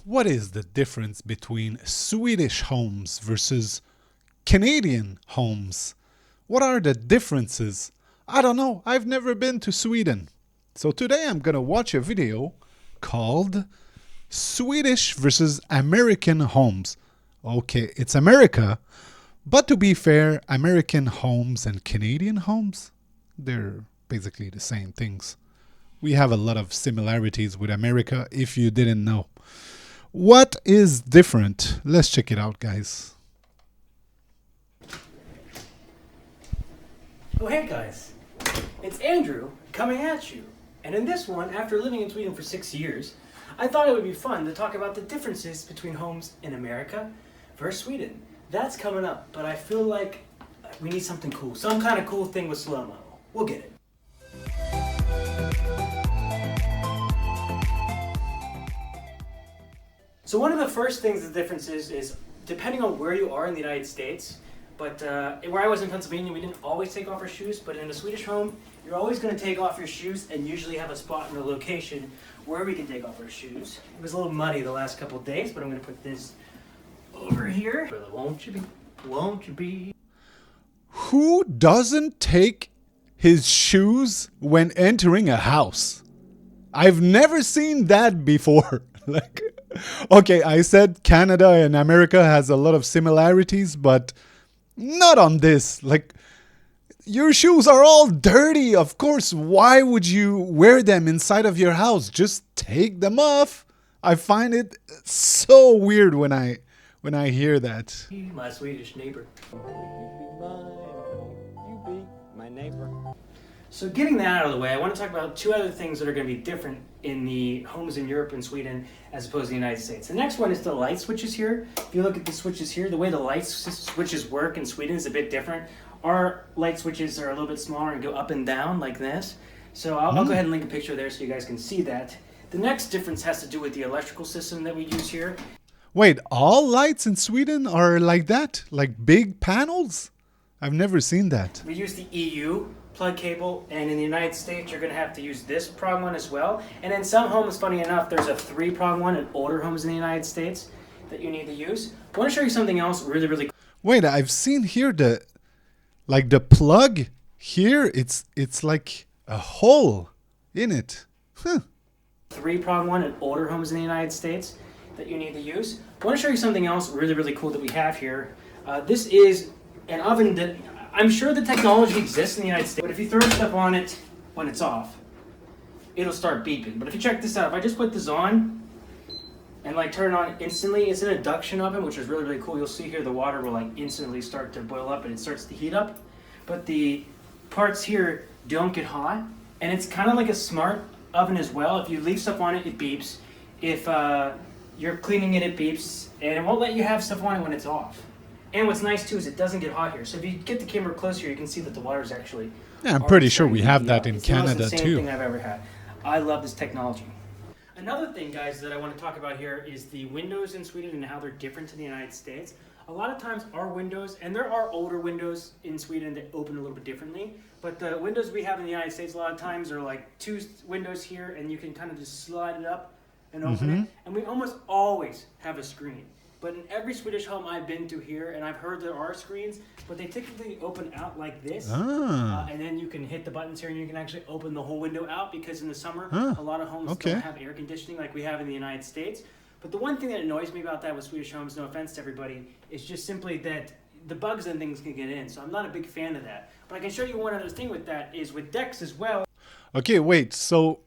What is the difference between Swedish homes versus Canadian homes? What are the differences? I don't know. I've never been to Sweden. So today I'm going to watch a video called Swedish versus American homes. Okay, it's America, but to be fair, American homes and Canadian homes, they're basically the same things. We have a lot of similarities with America if you didn't know. What is different? Let's check it out, guys. Oh, hey guys, it's Andrew coming at you. And in this one, after living in Sweden for 6 years, I thought it would be fun to talk about the differences between homes in America versus Sweden. That's coming up, but I feel like we need something cool, some kind of cool thing with slow-mo. We'll get it. So one of the first things, the differences is depending on where you are in the United States, but where I was in Pennsylvania, we didn't always take off our shoes, but in a Swedish home, you're always going to take off your shoes and usually have a spot in the location where we can take off our shoes. It was a little muddy the last couple of days, but I'm going to put this over here. Won't you be? Won't you be? Who doesn't take his shoes when entering a house? I've never seen that before. Okay, I said Canada and America has a lot of similarities, but not on this. Your shoes are all dirty. Of course, why would you wear them inside of your house? Just take them off. I find it so weird when I hear that. My Swedish neighbor. You be my neighbor. So getting that out of the way, I want to talk about two other things that are going to be different in the homes in Europe and Sweden as opposed to the United States. The next one is the light switches here. If you look at the switches here, the way the light switches work in Sweden is a bit different. Our light switches are a little bit smaller and go up and down like this. So I'll go ahead and link a picture there so you guys can see that. The next difference has to do with the electrical system that we use here. Wait, all lights in Sweden are like that? Like big panels? I've never seen that. We use the EU plug cable, and in the United States you're going to have to use this prong one as well. And in some homes, funny enough, there's a 3-prong one in older homes in the United States that you need to use. I want to show you something else really cool. Wait, I've seen here the plug here, it's like a hole in it. Huh. 3-prong one in older homes in the United States that you need to use. I want to show you something else really cool that we have here. This is an oven that I'm sure the technology exists in the United States, but if you throw stuff on it when it's off, it'll start beeping. But if you check this out, if I just put this on and turn it on instantly, it's an induction oven, which is really cool. You'll see here the water will instantly start to boil up and it starts to heat up. But the parts here don't get hot, and it's kind of like a smart oven as well. If you leave stuff on it, it beeps. If you're cleaning it, it beeps, and it won't let you have stuff on it when it's off. And what's nice too is it doesn't get hot here. So if you get the camera closer, you can see that the water is actually. Yeah, I'm pretty sure we have that in it's Canada the same too. thing I've ever had. I love this technology. Another thing, guys, that I want to talk about here is the windows in Sweden and how they're different to the United States. A lot of times our windows, and there are older windows in Sweden that open a little bit differently, but the windows we have in the United States a lot of times are like 2 windows here, and you can kind of just slide it up and open it. And we almost always have a screen. But in every Swedish home I've been to here, and I've heard there are screens, but they typically open out like this. And then you can hit the buttons here and you can actually open the whole window out, because in the summer, a lot of homes don't have air conditioning like we have in the United States. But the one thing that annoys me about that with Swedish homes, no offense to everybody, is just simply that the bugs and things can get in. So I'm not a big fan of that. But I can show you one other thing with that is with decks as well. Okay, wait. So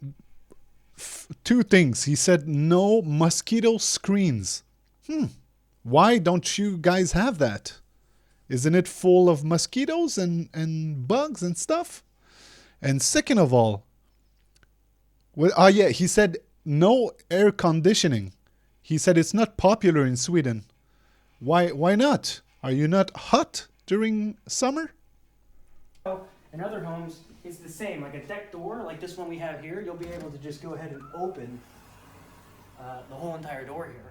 2 things. He said no mosquito screens. Why don't you guys have that? Isn't it full of mosquitoes and bugs and stuff? And second of all, he said no air conditioning. He said it's not popular in Sweden. Why not? Are you not hot during summer? In other homes, it's the same. Like a deck door, like this one we have here, you'll be able to just go ahead and open the whole entire door here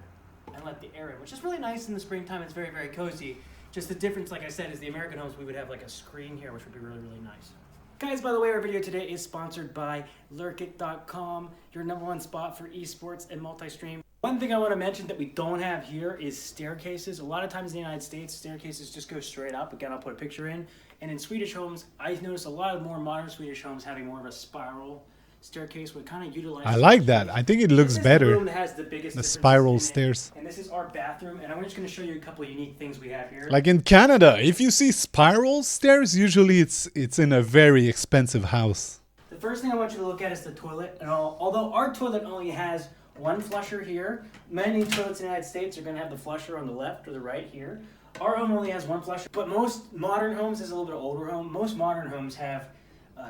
and let the air in, which is really nice in the springtime. It's very cozy. Just the difference, like I said, is the American homes, we would have like a screen here, which would be really nice. Guys, by the way, our video today is sponsored by Lurkit.com, your #1 spot for esports and multi-stream. One thing I want to mention that we don't have here is staircases. A lot of times in the United States, staircases just go straight up. Again, I'll put a picture in. And in Swedish homes, I've noticed a lot of more modern Swedish homes having more of a spiral staircase, which kind of utilizes. I like that. I think it looks better. This is the room that has the biggest The differences spiral in it. stairs. And this is our bathroom, and I'm just going to show you a couple of unique things we have here. Like in Canada, if you see spiral stairs, usually it's in a very expensive house. The first thing I want you to look at is the toilet. And although our toilet only has one flusher here, many toilets in the United States are going to have the flusher on the left or the right here. Our home only has one flusher, but most modern homes, this is a little bit older home, most modern homes have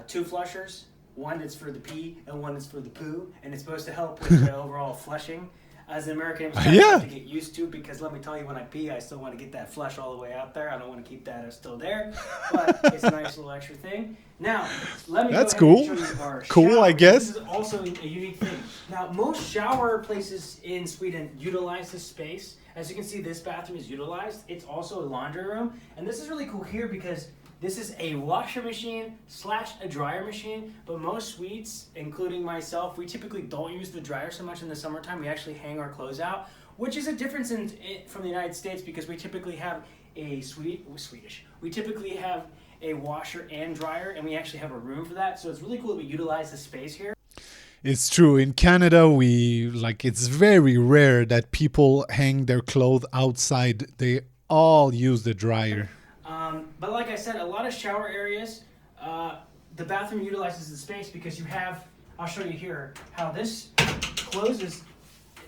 two flushers. One that's for the pee and one that's for the poo, and it's supposed to help with the overall flushing. As an American, it's kind of hard to get used to, because let me tell you, when I pee, I still want to get that flush all the way out there. I don't want to keep that still there, but it's a nice little extra thing. Now, let me That's go cool. ahead and show you our Cool, shower. I guess. This is also a unique thing. Now, most shower places in Sweden utilize this space. As you can see, this bathroom is utilized. It's also a laundry room, and this is really cool here because this is a washer machine / a dryer machine, but most Swedes, including myself, we typically don't use the dryer so much in the summertime. We actually hang our clothes out, which is a difference from the United States, because we typically have a Swedish. We typically have a washer and dryer, and we actually have a room for that. So it's really cool that we utilize the space here. It's true. In Canada, it's very rare that people hang their clothes outside. They all use the dryer. But like I said, a lot of shower areas, the bathroom utilizes the space because you have, I'll show you here, how this closes.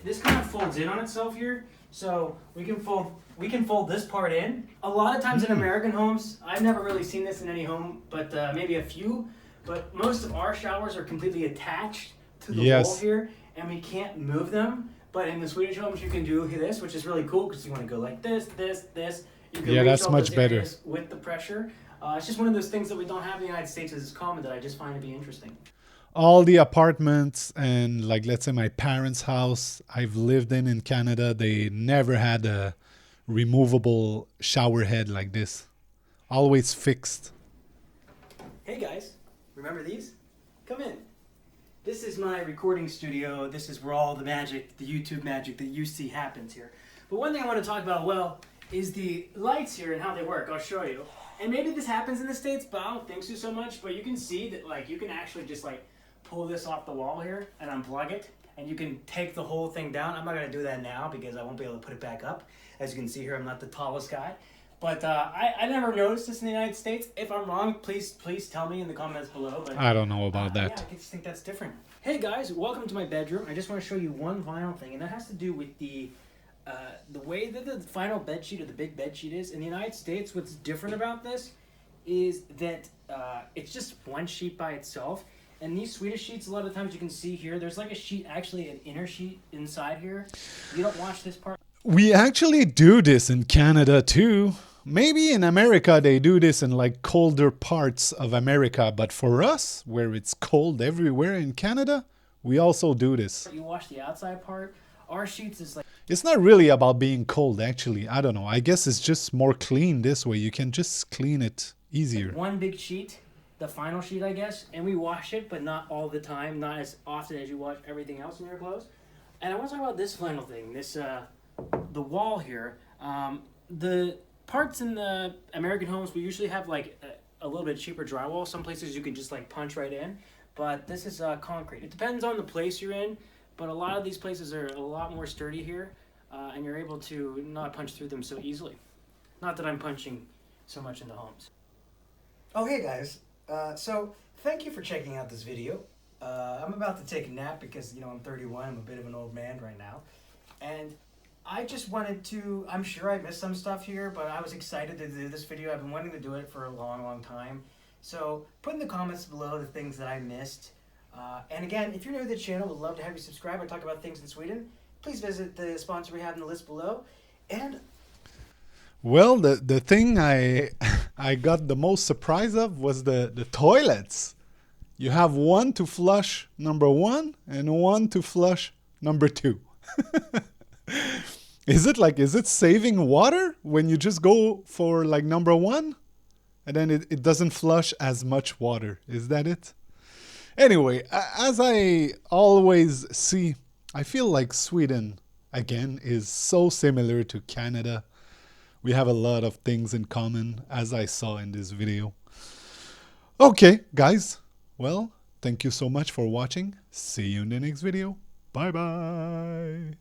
This kind of folds in on itself here. So we can fold this part in. A lot of times in American homes, I've never really seen this in any home, but maybe a few. But most of our showers are completely attached to the wall here, and we can't move them. But in the Swedish homes, you can do this, which is really cool, because you want to go like this, this, this. You can reach that's all much those better areas with the pressure. It's just one of those things that we don't have in the United States as common, that I just find to be interesting. All the apartments and, like, let's say my parents' house I've lived in Canada, they never had a removable shower head like this. Always fixed. Hey guys, remember these? Come in. This is my recording studio. This is where all the magic, the YouTube magic that you see happens here. But one thing I want to talk about, is the lights here and how they work. I'll show you. And maybe this happens in the States, but I don't think so much. But you can see that, like, you can actually just, like, pull this off the wall here and unplug it. And you can take the whole thing down. I'm not going to do that now because I won't be able to put it back up. As you can see here, I'm not the tallest guy. But I never noticed this in the United States. If I'm wrong, please tell me in the comments below. But I don't know about that. Yeah, I just think that's different. Hey guys, welcome to my bedroom. I just want to show you one final thing, and that has to do with the way that the final bed sheet or the big bed sheet is. In the United States, what's different about this is that it's just one sheet by itself. And these Swedish sheets, a lot of times you can see here, there's like a sheet, actually an inner sheet inside here. You don't watch this part. We actually do this in Canada too. Maybe in America they do this in like colder parts of America, but for us, where it's cold everywhere in Canada, we also do this. You wash the outside part. Our sheets is like... It's not really about being cold, actually. I don't know. I guess it's just more clean this way. You can just clean it easier. One big sheet, the final sheet, I guess, and we wash it, but not all the time, not as often as you wash everything else in your clothes. And I want to talk about this final thing, this the wall here. The parts in the American homes, we usually have like a little bit cheaper drywall. Some places you can just like punch right in, but this is concrete. It depends on the place you're in, but a lot of these places are a lot more sturdy here, and you're able to not punch through them so easily. Not that I'm punching so much in the homes. Oh, hey guys. So thank you for checking out this video. I'm about to take a nap because, you know, I'm 31. I'm a bit of an old man right now. And I just wanted to, I'm sure I missed some stuff here, but I was excited to do this video. I've been wanting to do it for a long time. So put in the comments below the things that I missed. And again, if you're new to the channel, we'd love to have you subscribe. I talk about things in Sweden. Please visit the sponsor we have in the list below. And well, the thing I got the most surprise of was the toilets. You have one to flush number 1 and one to flush number 2. Is it saving water when you just go for like number 1 and then it doesn't flush as much water? Is that it? Anyway, as I always see, I feel like Sweden again, is so similar to Canada. We have a lot of things in common, as I saw in this video. Okay, guys. Well, thank you so much for watching. See you in the next video. Bye bye.